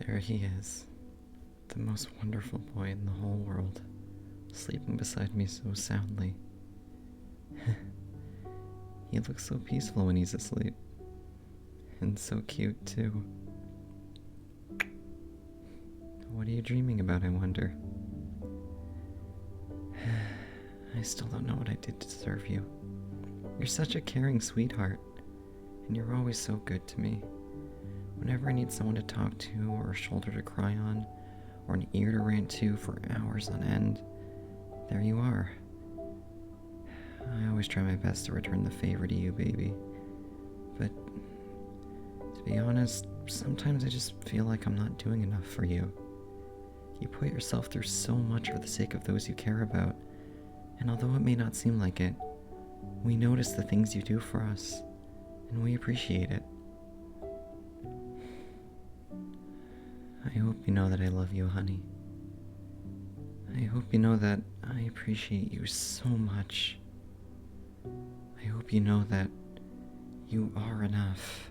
There he is, the most wonderful boy in the whole world, sleeping beside me so soundly. He looks so peaceful when he's asleep, and so cute too. What are you dreaming about, I wonder? I still don't know what I did to deserve you. You're such a caring sweetheart, and you're always so good to me. Whenever I need someone to talk to, or a shoulder to cry on, or an ear to rant to for hours on end, there you are. I always try my best to return the favor to you, baby. But, to be honest, sometimes I just feel like I'm not doing enough for you. You put yourself through so much for the sake of those you care about, and although it may not seem like it, we notice the things you do for us, and we appreciate it. I hope you know that I love you, honey. I hope you know that I appreciate you so much. I hope you know that you are enough.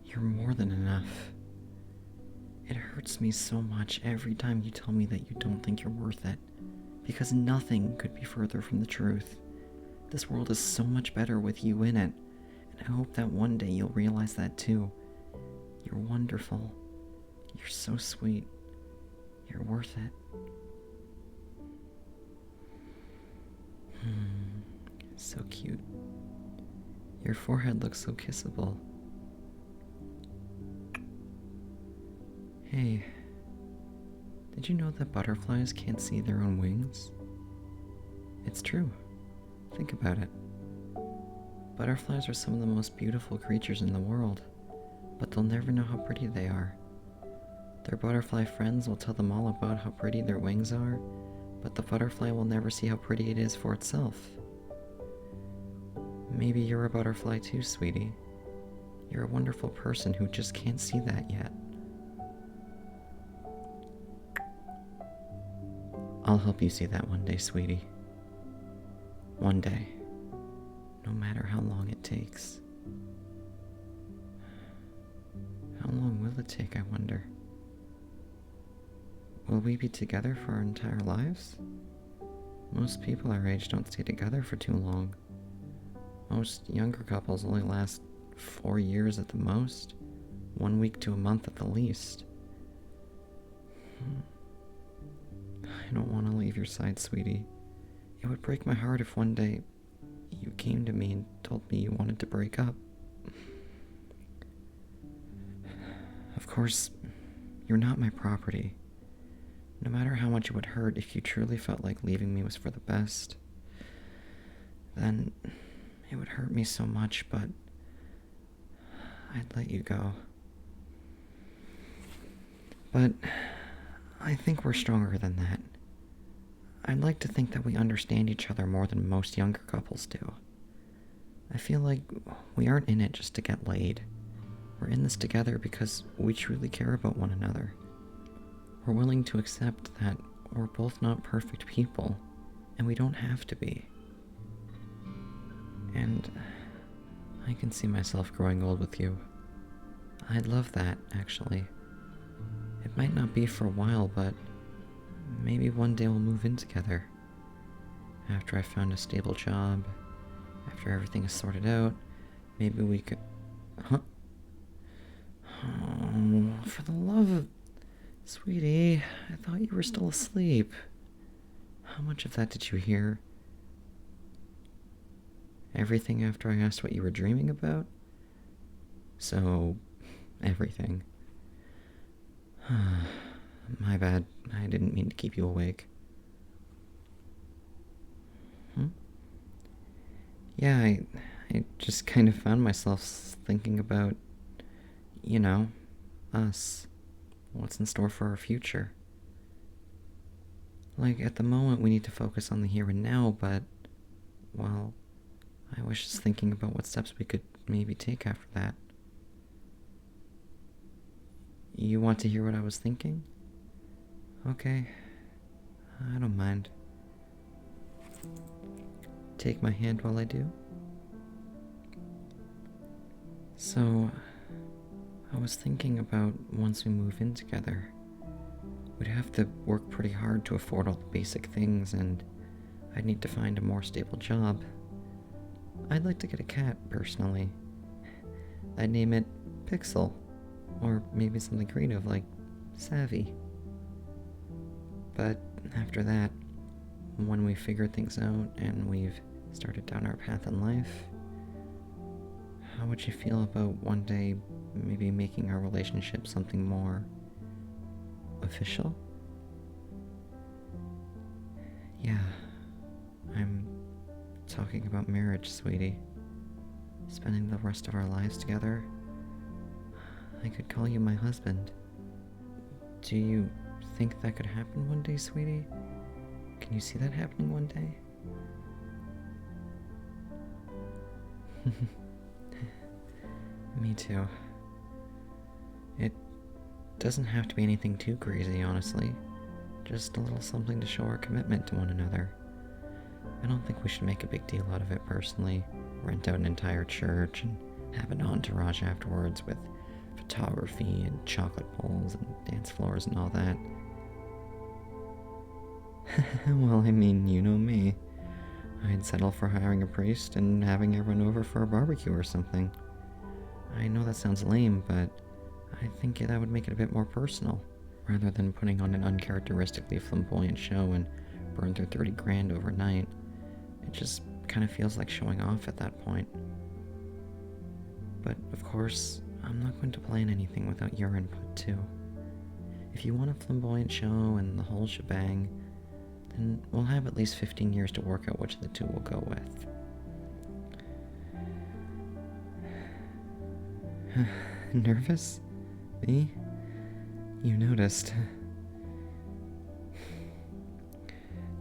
You're more than enough. It hurts me so much every time you tell me that you don't think you're worth it, because nothing could be further from the truth. This world is so much better with you in it, and I hope that one day you'll realize that too. You're wonderful. You're so sweet. You're worth it. So cute. Your forehead looks so kissable. Hey, did you know that butterflies can't see their own wings? It's true. Think about it. Butterflies are some of the most beautiful creatures in the world, but they'll never know how pretty they are. Their butterfly friends will tell them all about how pretty their wings are, but the butterfly will never see how pretty it is for itself. Maybe you're a butterfly too, sweetie. You're a wonderful person who just can't see that yet. I'll help you see that one day, sweetie. One day. No matter how long it takes. How long will it take, I wonder? Will we be together for our entire lives? Most people our age don't stay together for too long. Most younger couples only last 4 years at the most, 1 week to a month at the least. I don't want to leave your side, sweetie. It would break my heart if one day you came to me and told me you wanted to break up. Of course, you're not my property. No matter how much it would hurt, if you truly felt like leaving me was for the best, then it would hurt me so much, but I'd let you go. But I think we're stronger than that. I'd like to think that we understand each other more than most younger couples do. I feel like we aren't in it just to get laid. We're in this together because we truly care about one another. We're willing to accept that we're both not perfect people, and we don't have to be. And I can see myself growing old with you. I'd love that, actually. It might not be for a while, but maybe one day we'll move in together. After I've found a stable job, after everything is sorted out, maybe we could... Huh? Oh, for the love of... Sweetie, I thought you were still asleep. How much of that did you hear? Everything after I asked what you were dreaming about? So, everything. My bad. I didn't mean to keep you awake. Yeah, I just kind of found myself thinking about, us. What's in store for our future. Like, at the moment we need to focus on the here and now, but, well, I was just thinking about what steps we could maybe take after that. You want to hear what I was thinking? Okay. I don't mind. take my hand while I do? So, I was thinking about once we move in together, we'd have to work pretty hard to afford all the basic things, and I'd need to find a more stable job. I'd like to get a cat, personally. I'd name it Pixel, or maybe something creative like Savvy. But after that, when we figured things out and we've started down our path in life, how would you feel about one day maybe making our relationship something more official? Yeah, I'm talking about marriage, sweetie. Spending the rest of our lives together. I could call you my husband. Do you think that could happen one day, sweetie? Can you see that happening one day? Me too. It doesn't have to be anything too crazy, honestly. Just a little something to show our commitment to one another. I don't think we should make a big deal out of it personally. Rent out an entire church and have an entourage afterwards with photography and chocolate bowls and dance floors and all that. Well, I mean, you know me. I'd settle for hiring a priest and having everyone over for a barbecue or something. I know that sounds lame, but I think that would make it a bit more personal, rather than putting on an uncharacteristically flamboyant show and burn through 30 grand overnight. It just kind of feels like showing off at that point. But, of course, I'm not going to plan anything without your input, too. If you want a flamboyant show and the whole shebang, then we'll have at least 15 years to work out which of the two we'll go with. Nervous? Me? You noticed.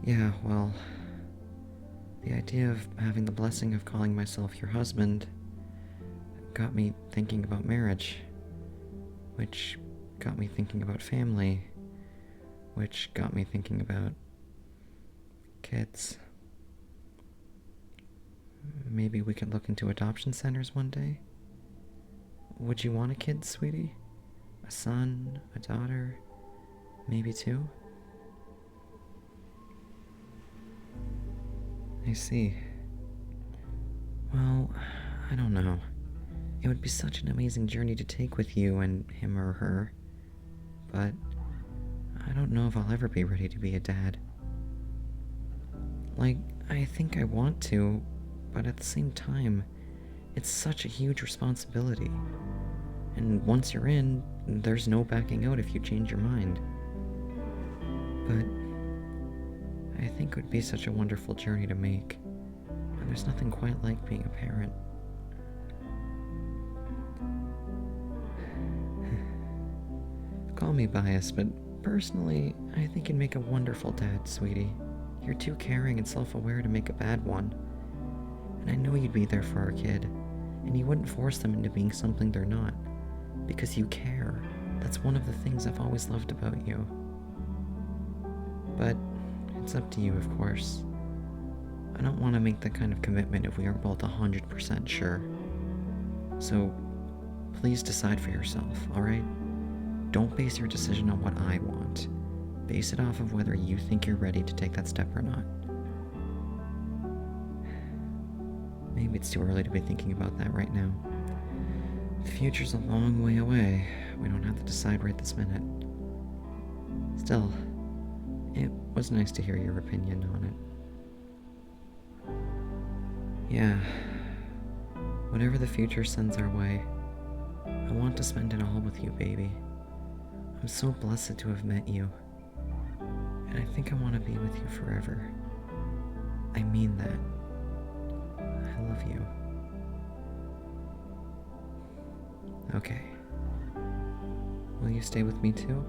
Yeah, well, the idea of having the blessing of calling myself your husband got me thinking about marriage, which got me thinking about family, which got me thinking about kids. Maybe we could look into adoption centers one day. Would you want a kid, sweetie? A son, a daughter, maybe two? I see. Well, I don't know. It would be such an amazing journey to take with you and him or her, but I don't know if I'll ever be ready to be a dad. Like, I think I want to, but at the same time, it's such a huge responsibility. And once you're in, there's no backing out if you change your mind. But I think it would be such a wonderful journey to make, and there's nothing quite like being a parent. Call me biased, but personally, I think you'd make a wonderful dad, sweetie. You're too caring and self-aware to make a bad one. And I know you'd be there for our kid, and you wouldn't force them into being something they're not, because you care. That's one of the things I've always loved about you. But it's up to you, of course. I don't want to make that kind of commitment if we aren't both 100% sure. So, please decide for yourself, alright? Don't base your decision on what I want. Base it off of whether you think you're ready to take that step or not. Maybe it's too early to be thinking about that right now. The future's a long way away. We don't have to decide right this minute. Still, it was nice to hear your opinion on it. Yeah, whatever the future sends our way, I want to spend it all with you, baby. I'm so blessed to have met you, and I think I want to be with you forever. I mean that. I love you. Okay. Will you stay with me too?